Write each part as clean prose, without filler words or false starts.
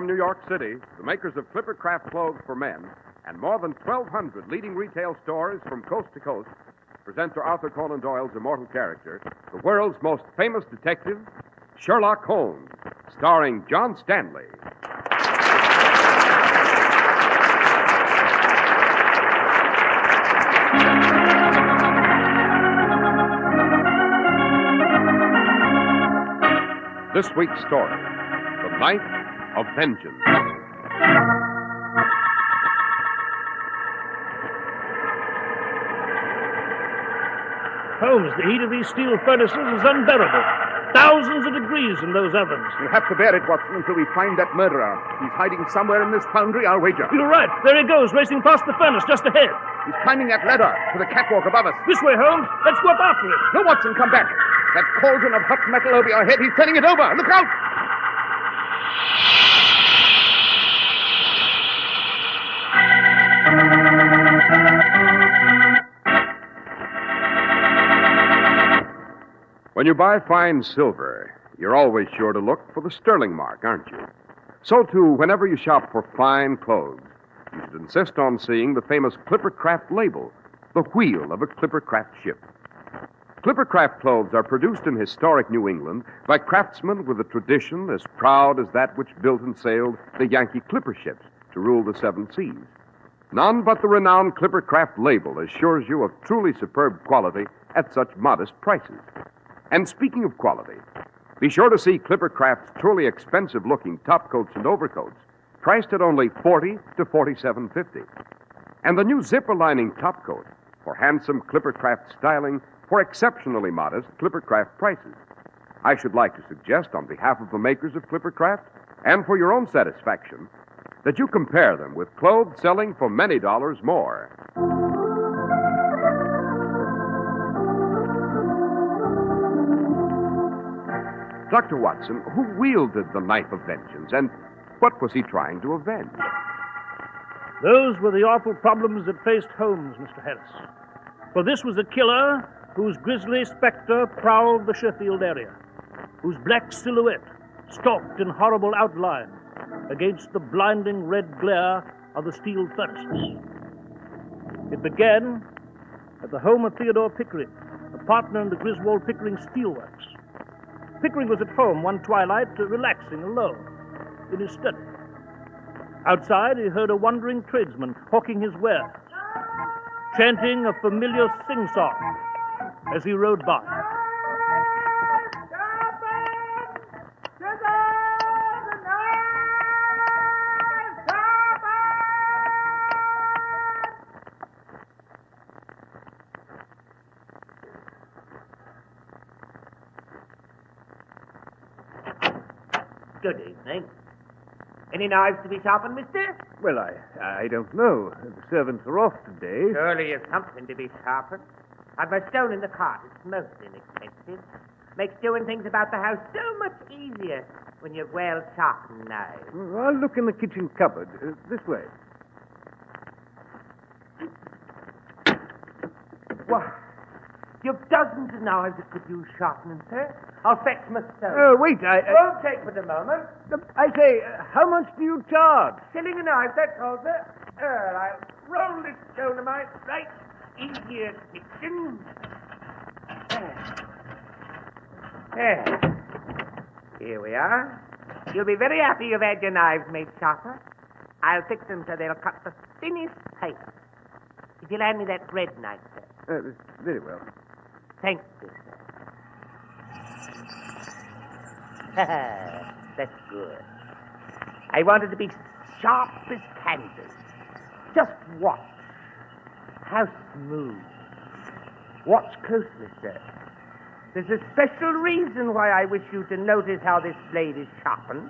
From New York City, the makers of Clipper Craft clothes for men and more than 1,200 leading retail stores from coast to coast present to Arthur Conan Doyle's immortal character, the world's most famous detective, Sherlock Holmes, starring John Stanley. This week's story, The Night of Vengeance. Holmes, the heat of these steel furnaces is unbearable. Thousands of degrees in those ovens. We'll have to bear it, Watson, until we find that murderer. He's hiding somewhere in this foundry, I'll wager. You're right. There he goes, racing past the furnace just ahead. He's climbing that ladder to the catwalk above us. This way, Holmes. Let's go up after him. No, Watson, come back. That cauldron of hot metal over your head, he's turning it over. Look out! When you buy fine silver, you're always sure to look for the sterling mark, aren't you? So, too, whenever you shop for fine clothes, you should insist on seeing the famous Clipper Craft label, the wheel of a Clipper Craft ship. Clipper Craft clothes are produced in historic New England by craftsmen with a tradition as proud as that which built and sailed the Yankee Clipper ships to rule the seven seas. None but the renowned Clipper Craft label assures you of truly superb quality at such modest prices. And speaking of quality, be sure to see Clipper Craft's truly expensive-looking topcoats and overcoats, priced at only $40 to $47.50. And the new zipper-lining topcoat for handsome Clipper Craft styling for exceptionally modest Clipper Craft prices. I should like to suggest, on behalf of the makers of Clipper Craft, and for your own satisfaction, that you compare them with clothes selling for many dollars more. Dr. Watson, who wielded the knife of vengeance, and what was he trying to avenge? Those were the awful problems that faced Holmes, Mr. Harris. For this was a killer whose grisly specter prowled the Sheffield area, whose black silhouette stalked in horrible outline against the blinding red glare of the steel furnaces. It began at the home of Theodore Pickering, a partner in the Griswold Pickering Steelworks. Pickering was at home one twilight, relaxing alone in his study. Outside, he heard a wandering tradesman hawking his wares, chanting a familiar sing-song as he rode by. Good evening. Any knives to be sharpened, mister? Well, I don't know. The servants are off today. Surely you've something to be sharpened. I've my stone in the cart. It's most inexpensive. Makes doing things about the house so much easier when you've well-sharpened knives. I'll look in the kitchen cupboard. This way. Why, you've dozens of knives that could use sharpening, sir. I'll fetch my stone. Oh, wait, Won't take but a moment. I say, how much do you charge? Shilling a knife, that's all, sir. I'll roll this stone of mine right in here, kitchen. There. Here we are. You'll be very happy you've had your knives made sharper. I'll fix them so they'll cut the thinnest paper. If you'll hand me that bread knife, sir. Very well. Thanks, sir. That's good. I wanted to be sharp as canvas. Just watch. How smooth. Watch closely, sir. There's a special reason why I wish you to notice how this blade is sharpened,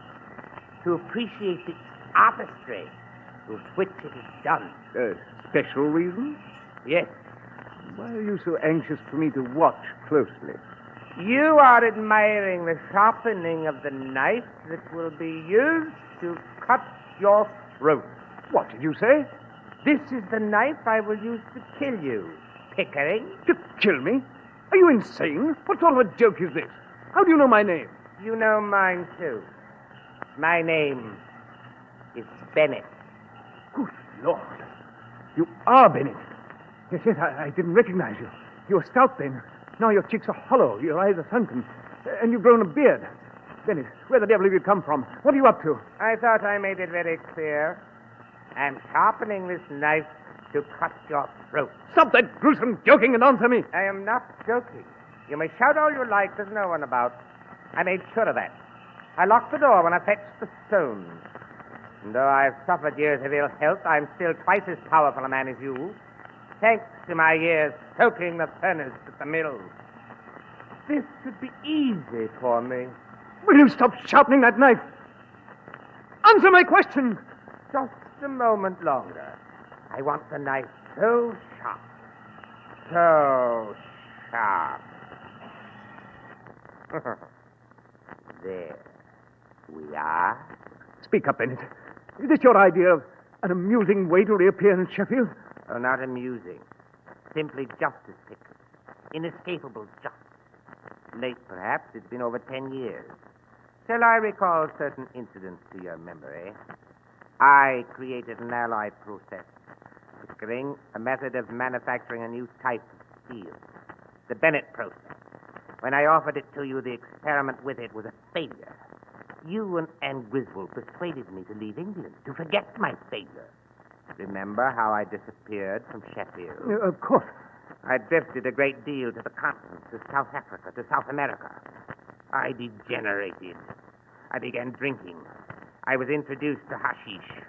to appreciate its artistry with which it is done. Special reason? Yes. Why are you so anxious for me to watch closely? You are admiring the sharpening of the knife that will be used to cut your throat. What did you say? This is the knife I will use to kill you, Pickering. To kill me? Are you insane? What sort of a joke is this? How do you know my name? You know mine, too. My name is Bennett. Good Lord. You are Bennett. Yes, I didn't recognize you. You were stout then. Now your cheeks are hollow, your eyes are sunken, and you've grown a beard. Bennett, where the devil have you come from? What are you up to? I thought I made it very clear. I'm sharpening this knife to cut your throat. Stop that gruesome joking and answer me. I am not joking. You may shout all you like, there's no one about. I made sure of that. I locked the door when I fetched the stones. And though I've suffered years of ill health, I'm still twice as powerful a man as you, thanks to my years soaking the furnace at the mill. This should be easy for me. Will you stop sharpening that knife? Answer my question. Just a moment longer. I want the knife so sharp. So sharp. There we are. Speak up, Bennett. Is this your idea of an amusing way to reappear in Sheffield? Oh, not amusing. Simply justice pictures. Inescapable justice. Late, perhaps. It's been over 10 years. Shall I recall certain incidents to your memory? I created an alloy process, Pickering, a method of manufacturing a new type of steel. The Bennett process. When I offered it to you, the experiment with it was a failure. You and Griswold persuaded me to leave England, to forget my failure. Remember how I disappeared from Sheffield? Of course. I drifted a great deal to the continent, to South Africa, to South America. I degenerated. I began drinking. I was introduced to hashish.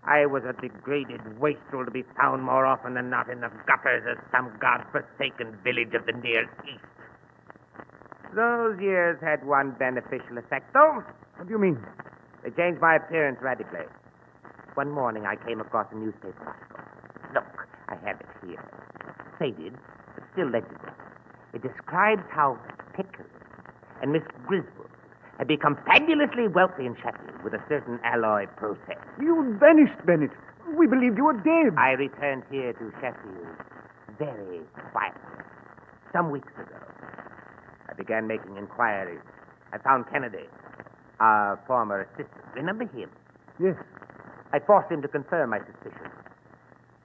I was a degraded wastrel to be found more often than not in the gutters of some god-forsaken village of the Near East. Those years had one beneficial effect, though. What do you mean? They changed my appearance radically. One morning I came across a newspaper article. Look, I have it here. Faded, but still legible. It describes how Pickering and Miss Griswold had become fabulously wealthy in Sheffield with a certain alloy process. You vanished, Bennett. We believed you were dead. I returned here to Sheffield very quietly. Some weeks ago, I began making inquiries. I found Kennedy, our former assistant. Remember him? Yes. I forced him to confirm my suspicions.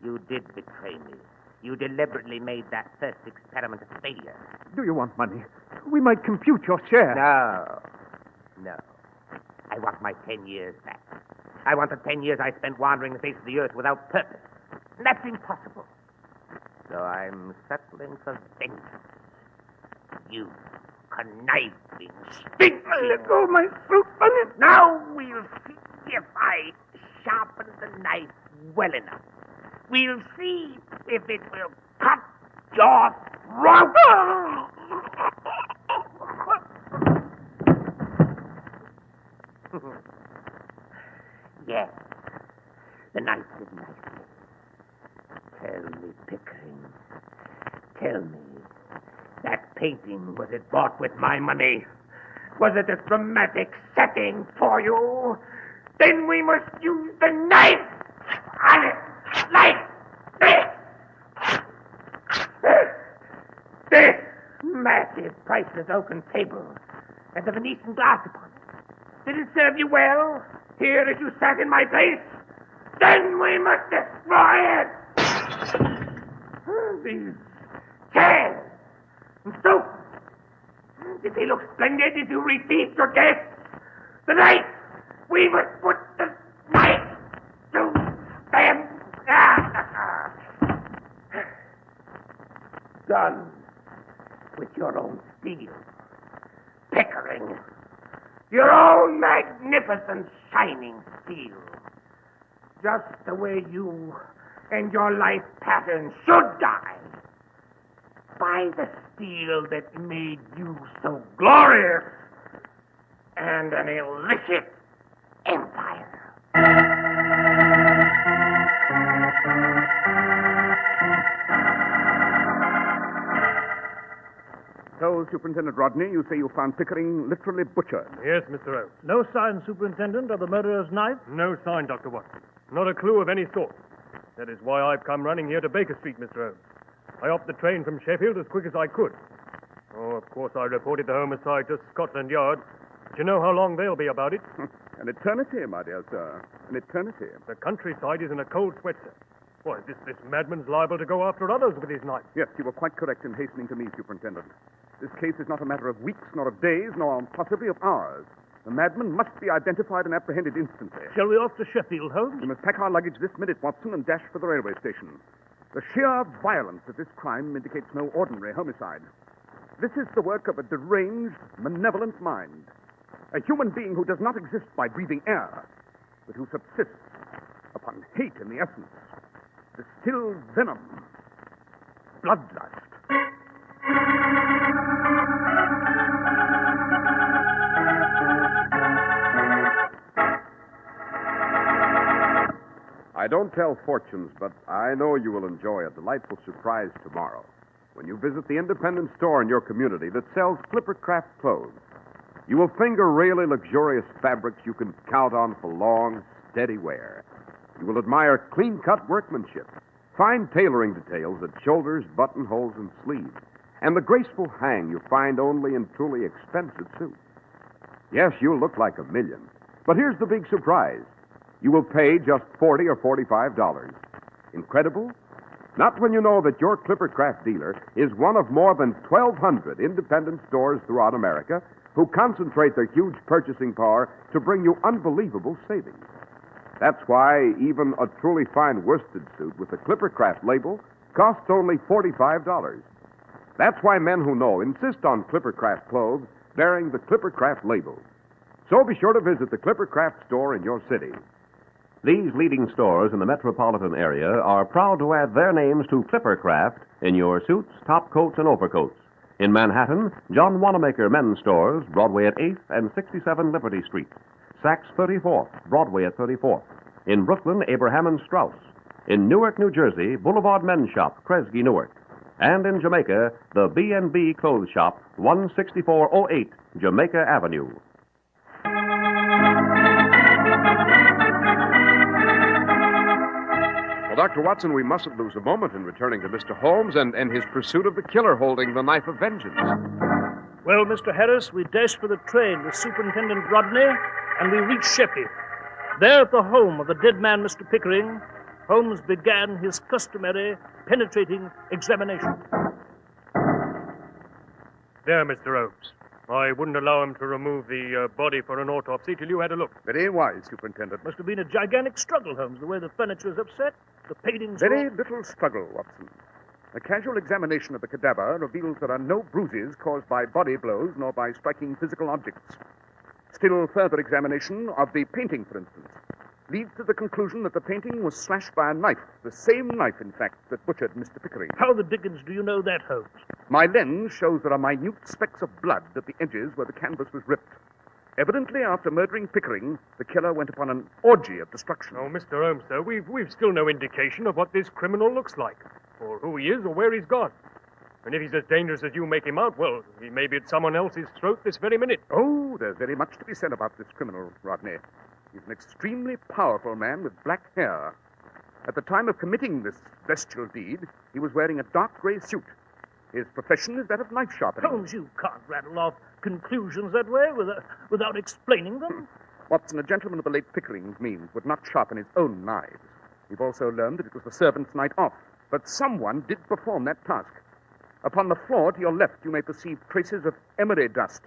You did betray me. You deliberately made that first experiment a failure. Do you want money? We might compute your share. No. I want my 10 years back. I want the 10 years I spent wandering the face of the earth without purpose. And that's impossible. So I'm settling for vengeance. You conniving, stinking... Let go of my throat, Bennett. Now we'll see if I sharpen the knife well enough. We'll see if it will cut your throat. Yes, the knife is nicely. Tell me, Pickering, tell me, that painting, was it bought with my money? Was it a dramatic setting for you? Then we must use the knife on it, like this. This massive priceless oaken table and the Venetian glass upon it. Did it serve you well, here as you sat in my place? Then we must destroy it. These chairs and sofas. Did they look splendid as you received your guests? The knife. We must put the knife to them. Done with your own steel. Pickering. Your own magnificent shining steel. Just the way you and your life pattern should die. By the steel that made you so glorious and an illicit empire. So, Superintendent Rodney, you say you found Pickering literally butchered. Yes, Mr. Oates. No sign, Superintendent, of the murderer's knife? No sign, Dr. Watson. Not a clue of any sort. That is why I've come running here to Baker Street, Mr. Oates. I hopped the train from Sheffield as quick as I could. Oh, of course, I reported the homicide to Scotland Yard. But you know how long they'll be about it. An eternity, my dear sir. An eternity. The countryside is in a cold sweat, sir. Why, this madman's liable to go after others with his knife. Yes, you were quite correct in hastening to me, Superintendent. This case is not a matter of weeks, nor of days, nor possibly of hours. The madman must be identified and apprehended instantly. Shall we off to Sheffield, Holmes? We must pack our luggage this minute, Watson, and dash for the railway station. The sheer violence of this crime indicates no ordinary homicide. This is the work of a deranged, malevolent mind. A human being who does not exist by breathing air, but who subsists upon hate in the essence. Distilled venom. Bloodlust. I don't tell fortunes, but I know you will enjoy a delightful surprise tomorrow when you visit the independent store in your community that sells Clippercraft clothes. You will finger really luxurious fabrics you can count on for long, steady wear. You will admire clean-cut workmanship, fine tailoring details at shoulders, buttonholes, and sleeves, and the graceful hang you find only in truly expensive suits. Yes, you'll look like $1 million. But here's the big surprise. You will pay just $40 or $45. Incredible? Not when you know that your Clippercraft dealer is one of more than 1,200 independent stores throughout America who concentrate their huge purchasing power to bring you unbelievable savings. That's why even a truly fine worsted suit with the Clippercraft label costs only $45. That's why men who know insist on Clippercraft clothes bearing the Clippercraft label. So be sure to visit the Clippercraft store in your city. These leading stores in the metropolitan area are proud to add their names to Clippercraft in your suits, top coats, and overcoats. In Manhattan, John Wanamaker Men's Stores, Broadway at 8th and 67 Liberty Street. Saks 34th, Broadway at 34th. In Brooklyn, Abraham and Strauss. In Newark, New Jersey, Boulevard Men's Shop, Kresge, Newark. And in Jamaica, the B&B Clothes Shop, 16408 Jamaica Avenue. Well, Dr. Watson, we mustn't lose a moment in returning to Mr. Holmes and his pursuit of the killer holding the knife of vengeance. Well, Mr. Harris, we dashed for the train with Superintendent Rodney, and we reached Sheffield. There at the home of the dead man, Mr. Pickering, Holmes began his customary penetrating examination. There, Mr. Holmes. I wouldn't allow him to remove the body for an autopsy till you had a look. Very wise, Superintendent. Must have been a gigantic struggle, Holmes, the way the furniture was upset, the paintings... Very little struggle, Watson. A casual examination of the cadaver reveals there are no bruises caused by body blows nor by striking physical objects. Still further examination of the painting, for instance, leads to the conclusion that the painting was slashed by a knife, the same knife, in fact, that butchered Mr. Pickering. How the dickens do you know that, Holmes? My lens shows there are minute specks of blood at the edges where the canvas was ripped. Evidently, after murdering Pickering, the killer went upon an orgy of destruction. Oh, Mr. Holmes, sir, we've still no indication of what this criminal looks like, or who he is, or where he's gone. And if he's as dangerous as you make him out, well, he may be at someone else's throat this very minute. Oh, there's very much to be said about this criminal, Rodney. He's an extremely powerful man with black hair. At the time of committing this bestial deed, he was wearing a dark gray suit. His profession is that of knife sharpening. Holmes, you can't rattle off conclusions that way without explaining them. Watson, a gentleman of the late Pickering's means would not sharpen his own knives. We've also learned that it was the servant's night off. But someone did perform that task. Upon the floor to your left, you may perceive traces of emery dust.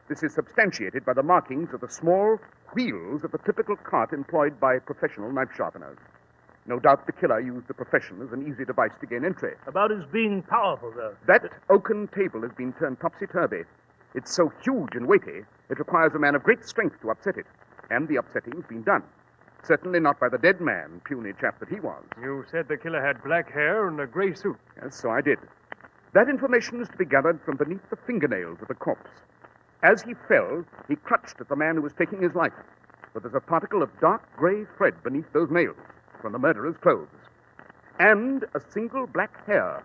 This is substantiated by the markings of the small wheels of the typical cart employed by professional knife sharpeners. No doubt the killer used the profession as an easy device to gain entry. About his being powerful, though. That oaken table has been turned topsy-turvy. It's so huge and weighty, it requires a man of great strength to upset it. And the upsetting's been done. Certainly not by the dead man, puny chap that he was. You said the killer had black hair and a gray suit. Yes, so I did. That information is to be gathered from beneath the fingernails of the corpse. As he fell, he clutched at the man who was taking his life. But there's a particle of dark gray thread beneath those nails from the murderer's clothes. And a single black hair.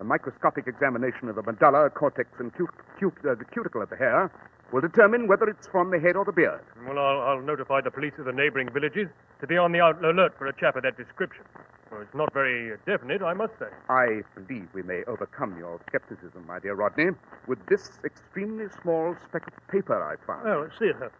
A microscopic examination of the medulla, cortex, and the cuticle of the hair will determine whether it's from the head or the beard. Well, I'll notify the police of the neighboring villages to be on the alert for a chap of that description. Well, it's not very definite, I must say. I believe we may overcome your skepticism, my dear Rodney, with this extremely small speck of paper I found. Oh, let's see it, Holmes.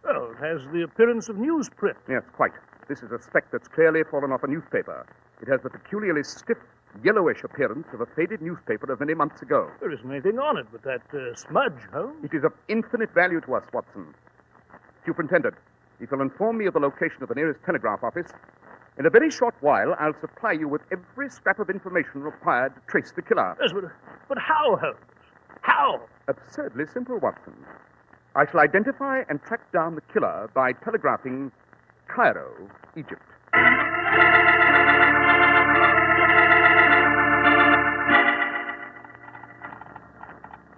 Well, it has the appearance of newsprint. Yes, quite. This is a speck that's clearly fallen off a newspaper. It has the peculiarly stiff, yellowish appearance of a faded newspaper of many months ago. There isn't anything on it but that smudge, Holmes. It is of infinite value to us, Watson. Superintendent, if you'll inform me of the location of the nearest telegraph office, in a very short while, I'll supply you with every scrap of information required to trace the killer. Yes, but how, Holmes? How? Absurdly simple, Watson. I shall identify and track down the killer by telegraphing Cairo, Egypt.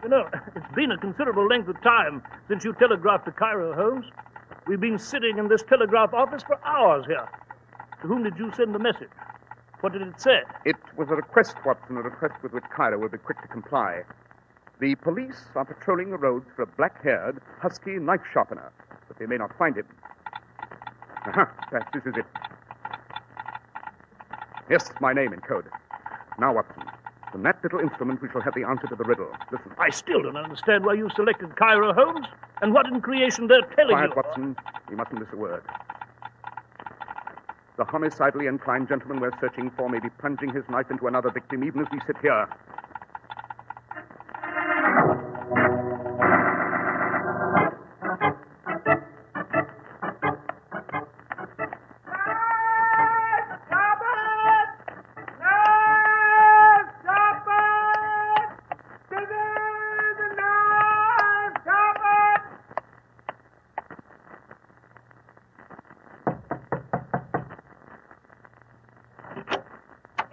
You know, it's been a considerable length of time since you telegraphed to Cairo, Holmes. We've been sitting in this telegraph office for hours here. To whom did you send the message? What did it say? It was a request, Watson, a request with which Cairo will be quick to comply. The police are patrolling the roads for a black-haired, husky knife sharpener, but they may not find him. Aha, perhaps this is it. Yes, my name in code. Now, Watson, from that little instrument we shall have the answer to the riddle. Listen. I still don't understand why you selected Cairo, Holmes, and what in creation they're telling Quiet, you. Watson. You mustn't miss a word. The homicidally inclined gentleman we're searching for may be plunging his knife into another victim even as we sit here.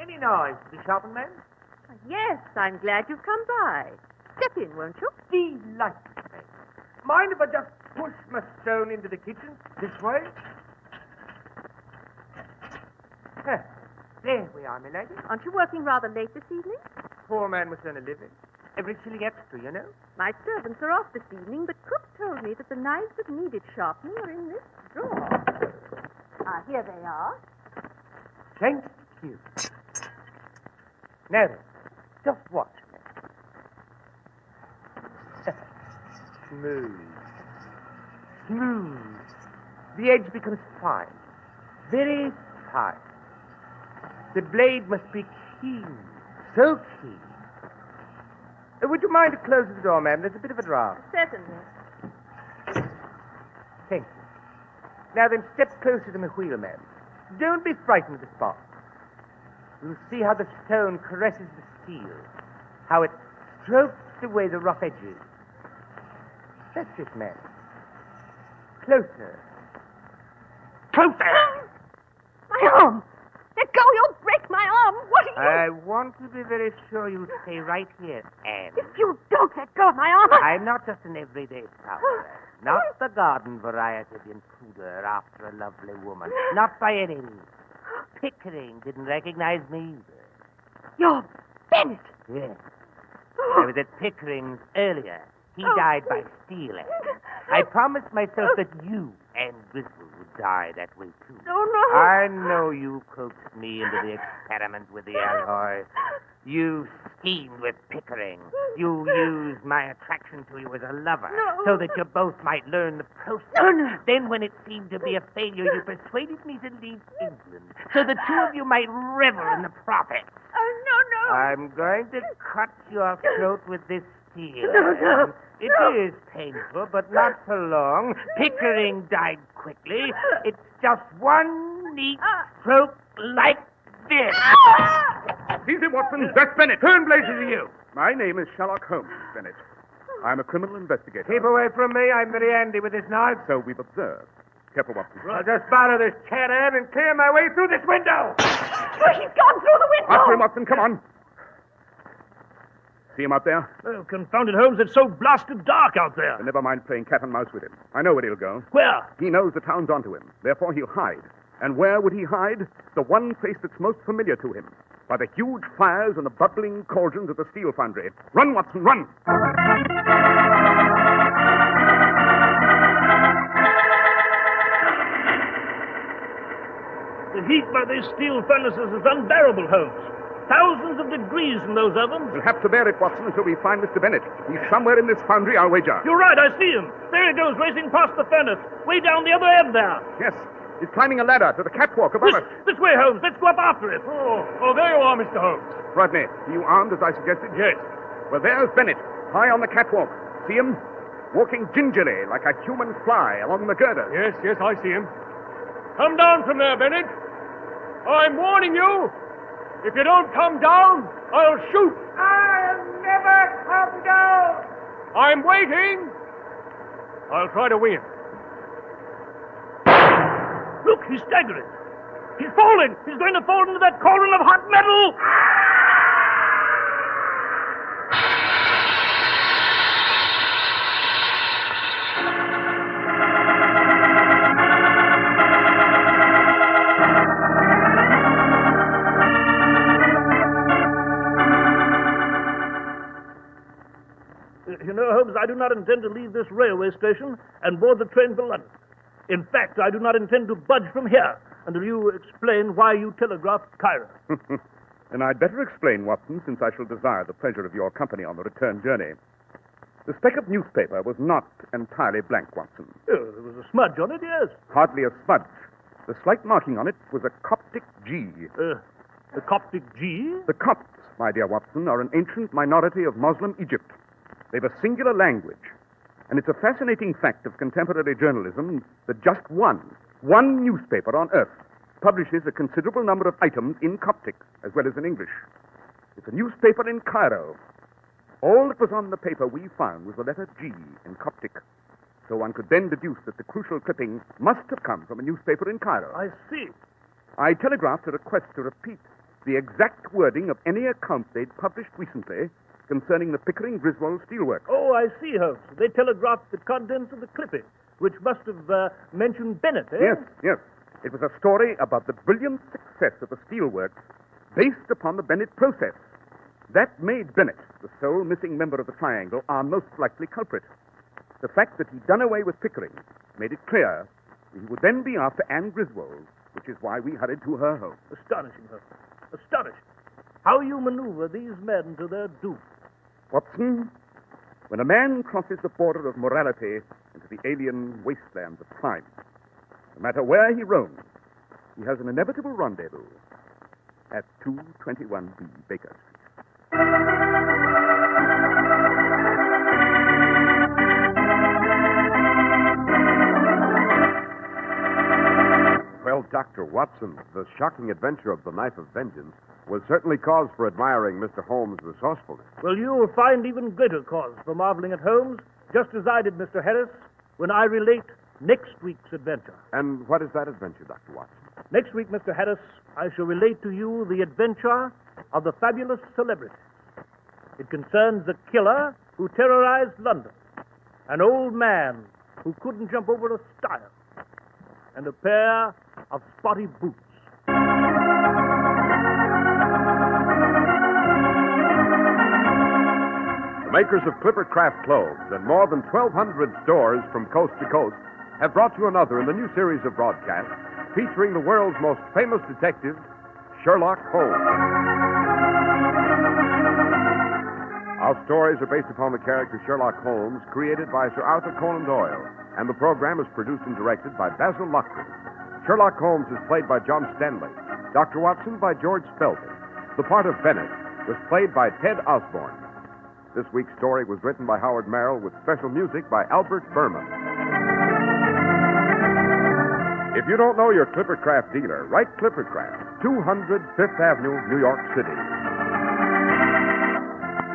Any noise, the shopping man? Yes, I'm glad you've come by. Step in, won't you? Delightful. Mind if I just push my stone into the kitchen? This way? Huh. There we are, my lady. Aren't you working rather late this evening? Poor man must earn a living. Every shilling extra, you know. My servants are off this evening, but Cook told me that the knives that needed sharpening are in this drawer. Ah, here they are. Thank you. Now then, just watch me. Smooth. Smooth. The edge becomes fine. Very fine. The blade must be keen. So keen. Would you mind to close the door, ma'am? There's a bit of a draft. Certainly. Thank you. Now then, step closer to my wheel, ma'am. Don't be frightened of the spark. You'll see how the stone caresses the steel, how it strokes away the rough edges. That's it, ma'am. Closer. Closer! My arm! Let go, you'll break my arm! What are you... I want to be very sure you stay right here, Anne. If you don't let go of my arm... I'm not just an everyday prowler. Not the garden variety of intruder after a lovely woman. Not by any means. Pickering didn't recognize me either. You're Bennett! Yes. I was at Pickering's earlier. He died by stealing. I promised myself that you and Griswold would die that way, too. No. I know you coaxed me into the experiment with the alloy. You schemed with Pickering. You used my attraction to you as a lover so that you both might learn the process. No. Then, when it seemed to be a failure, you persuaded me to leave England so the two of you might revel in the profits. No. I'm going to cut your throat with this steel. No. It is painful, but not for long. Pickering died quickly. It's just one neat stroke like this. Easy, Watson. That's Bennett. Who in blazes are you? My name is Sherlock Holmes, Bennett. I'm a criminal investigator. Keep away from me. I'm very handy with this knife. So we've observed. Careful, Watson. I'll just borrow this chair, Anne, and clear my way through this window. Oh, he's gone through the window! After him, Watson. Come on. See him out there? Oh, confounded Holmes, it's so blasted dark out there. But never mind playing cat and mouse with him. I know where he'll go. Where? He knows the town's onto him. Therefore, he'll hide. And where would he hide? The one place that's most familiar to him. By the huge fires and the bubbling cauldrons of the steel foundry. Run, Watson, run! The heat by these steel furnaces is unbearable, Holmes. Thousands of degrees in those ovens. We'll have to bear it, Watson, until we find Mr. Bennett. He's somewhere in this foundry, I'll wager. You're right, I see him. There he goes, racing past the furnace, way down the other end there. Yes, he's climbing a ladder to the catwalk above us. This way, Holmes. Let's go up after it. Oh, there you are, Mr. Holmes. Rodney, are you armed as I suggested? Yes. Well, there's Bennett, high on the catwalk. See him? Walking gingerly like a human fly along the girders. Yes, I see him. Come down from there, Bennett. I'm warning you. If you don't come down, I'll shoot. I'll never come down. I'm waiting. I'll try to win. Look, he's staggering. He's falling. He's going to fall into that cauldron of hot metal. You know, Holmes, I do not intend to leave this railway station and board the train for London. In fact, I do not intend to budge from here until you explain why you telegraphed Cairo. And I'd better explain, Watson, since I shall desire the pleasure of your company on the return journey. The speck of newspaper was not entirely blank, Watson. Oh, there was a smudge on it, yes. Hardly a smudge. The slight marking on it was a Coptic G. The Coptic G? The Copts, my dear Watson, are an ancient minority of Muslim Egypt. They've a singular language. And it's a fascinating fact of contemporary journalism that just one newspaper on earth publishes a considerable number of items in Coptic as well as in English. It's a newspaper in Cairo. All that was on the paper we found was the letter G in Coptic. So one could then deduce that the crucial clipping must have come from a newspaper in Cairo. I see. I telegraphed a request to repeat the exact wording of any account they'd published recently concerning the Pickering Griswold steelworks. Oh, I see, Holmes. They telegraphed the contents of the clipping, which must have mentioned Bennett, eh? Yes. It was a story about the brilliant success of the steelworks based upon the Bennett process. That made Bennett, the sole missing member of the triangle, our most likely culprit. The fact that he'd done away with Pickering made it clear he would then be after Anne Griswold, which is why we hurried to her home. Astonishing, Holmes. Astonishing. How you maneuver these men to their doom. Watson, when a man crosses the border of morality into the alien wastelands of crime, no matter where he roams, he has an inevitable rendezvous at 221B Baker Street. Well, Dr. Watson, the shocking adventure of the Knife of Vengeance was certainly cause for admiring Mr. Holmes' resourcefulness. Well, you will find even greater cause for marveling at Holmes, just as I did, Mr. Harris, when I relate next week's adventure. And what is that adventure, Dr. Watson? Next week, Mr. Harris, I shall relate to you the adventure of the fabulous celebrity. It concerns the killer who terrorized London, an old man who couldn't jump over a stile, and a pair of spotty boots. The makers of Clipper Craft clothes and more than 1,200 stores from coast to coast have brought you another in the new series of broadcasts featuring the world's most famous detective, Sherlock Holmes. Our stories are based upon the character Sherlock Holmes, created by Sir Arthur Conan Doyle, and the program is produced and directed by Basil Loughlin. Sherlock Holmes is played by John Stanley, Dr. Watson by George Spelton. The part of Bennett was played by Ted Osborne. This week's story was written by Howard Merrill with special music by Albert Berman. If you don't know your Clipper Craft dealer, write Clipper Craft, 200 Fifth Avenue, New York City.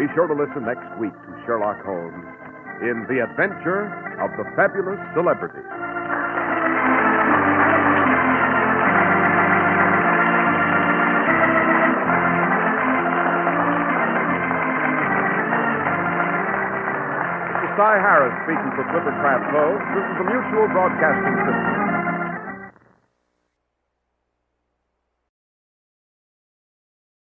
Be sure to listen next week to Sherlock Holmes in The Adventure of the Fabulous Celebrity. This is Cy Harris speaking for Clipper Craft Clothes. This is the Mutual Broadcasting System.